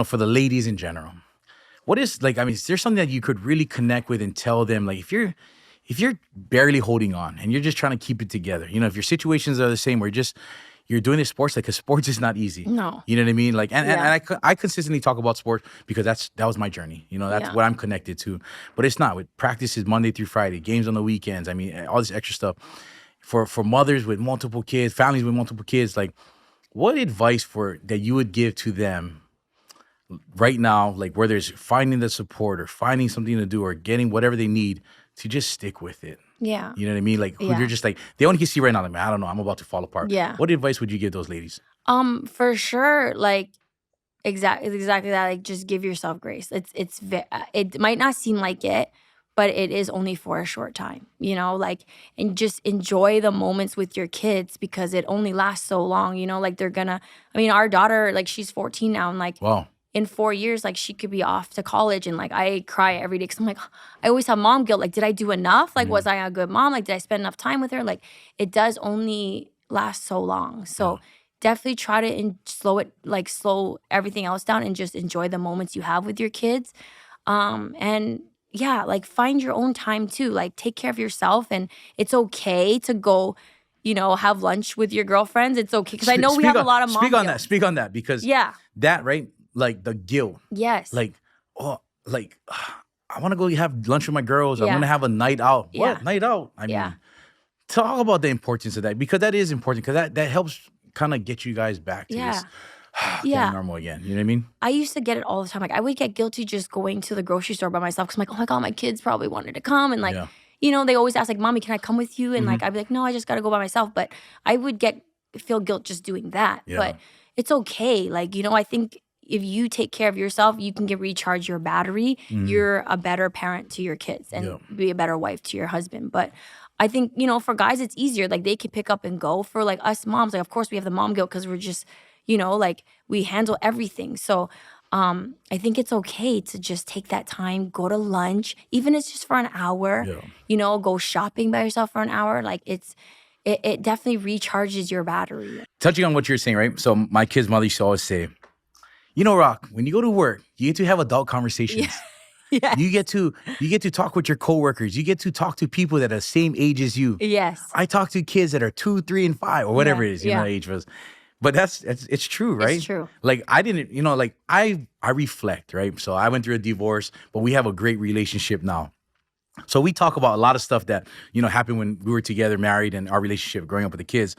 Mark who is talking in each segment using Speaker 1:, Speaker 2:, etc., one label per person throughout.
Speaker 1: for the ladies in general, what is like, I mean, is there something that you could really connect with and tell them, like, if you're barely holding on and you're just trying to keep it together, if your situations are the same where you're doing this sports, like, 'cause sports is not easy.
Speaker 2: No.
Speaker 1: You know what I mean? Like, and
Speaker 2: Yeah.
Speaker 1: I consistently talk about sports because that was my journey. That's
Speaker 2: Yeah.
Speaker 1: what I'm connected to. But it's not. With practices Monday through Friday, games on the weekends. I mean, all this extra stuff for mothers with multiple kids, families with multiple kids. Like, what advice that you would give to them right now, like, whether it's finding the support or finding something to do or getting whatever they need to just stick with it?
Speaker 2: Yeah.
Speaker 1: You know what I mean? Like, who
Speaker 2: Yeah.
Speaker 1: you're just like, they only can see right now, like, man, I don't know, I'm about to fall apart.
Speaker 2: Yeah.
Speaker 1: What advice would you give those ladies?
Speaker 2: For sure, like, exactly that. Like, just give yourself grace. It might not seem like it, but it is only for a short time, like, and just enjoy the moments with your kids because it only lasts so long, like our daughter, like, she's 14 now, and like,
Speaker 1: Wow.
Speaker 2: in 4 years, like, she could be off to college, and like, I cry every day because I'm like, I always have mom guilt. Like, did I do enough? Like, was I a good mom? Like, did I spend enough time with her? Like, it does only last so long. So definitely try to slow everything else down and just enjoy the moments you have with your kids. And yeah, like, find your own time too. Like, take care of yourself, and it's okay to go, have lunch with your girlfriends. It's okay because I know we have a lot of mom guilt.
Speaker 1: Speak on that because that, right? Like, the guilt.
Speaker 2: Yes.
Speaker 1: Like, oh, like, I want to go have lunch with my girls. I
Speaker 2: Yeah.
Speaker 1: want to have a night out.
Speaker 2: Yeah.
Speaker 1: What? Night out? I mean,
Speaker 2: Yeah.
Speaker 1: talk about the importance of that because that is important because that helps kind of get you guys back to this getting normal again. You know what I mean?
Speaker 2: I used to get it all the time. Like, I would get guilty just going to the grocery store by myself because I'm like, oh my God, my kids probably wanted to come. And like, they always ask, like, Mommy, can I come with you? And like, I'd be like, no, I just got to go by myself. But I would feel guilt just doing that.
Speaker 1: Yeah.
Speaker 2: But it's okay. Like, I think if you take care of yourself, you can recharge your battery. You're a better parent to your kids and be a better wife to your husband. But I think, for guys, it's easier. Like, they can pick up and go. For like us moms, like, of course we have the mom guilt because we're just, like, we handle everything. So I think it's okay to just take that time, go to lunch, even if it's just for an hour, go shopping by yourself for an hour. Like, it definitely recharges your battery.
Speaker 1: Touching on what you're saying, right? So my kid's mother used to always say, Rock, when you go to work, you get to have adult conversations.
Speaker 2: Yeah.
Speaker 1: You get to talk with your coworkers. You get to talk to people that are the same age as you.
Speaker 2: Yes.
Speaker 1: I talk to kids that are 2, 3, and 5, or whatever it is, age was. But it's true, right?
Speaker 2: It's true.
Speaker 1: Like, I didn't, like, I reflect, right? So I went through a divorce, but we have a great relationship now. So we talk about a lot of stuff that, happened when we were together, married, and our relationship growing up with the kids.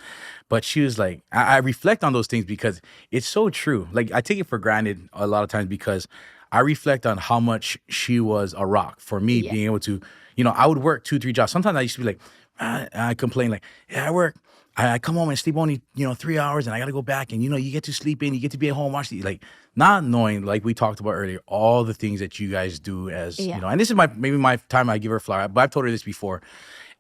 Speaker 1: But she was like, I reflect on those things because it's so true. Like, I take it for granted a lot of times because I reflect on how much she was a rock for me being able to, I would work 2, 3 jobs. Sometimes I used to be like, I complain like, I work. I come home and sleep only, 3 hours and I got to go back. And, you get to sleep in, you get to be at home, watch the, like, not knowing, like we talked about earlier, all the things that you guys do as, and this is maybe my time I give her a flower, but I've told her this before.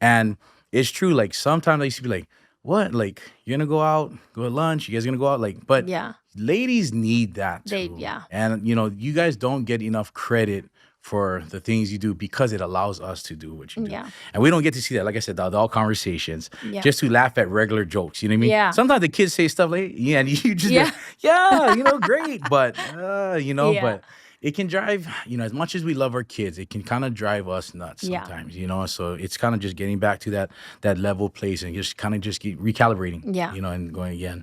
Speaker 1: And it's true. Like, sometimes I used to be like, what? Like, you're going to go out, go to lunch, you guys going to go out? Like, but ladies need that too. And, you guys don't get enough credit for the things you do because it allows us to do what you do. And we don't get to see that. Like I said, the adult conversations, just to laugh at regular jokes. You know what I mean?
Speaker 2: Yeah.
Speaker 1: Sometimes the kids say stuff like, and you just great. But, but it can drive, as much as we love our kids, it can kind of drive us nuts sometimes, So it's kind of just getting back to that level place and just kind of just keep recalibrating, and going again.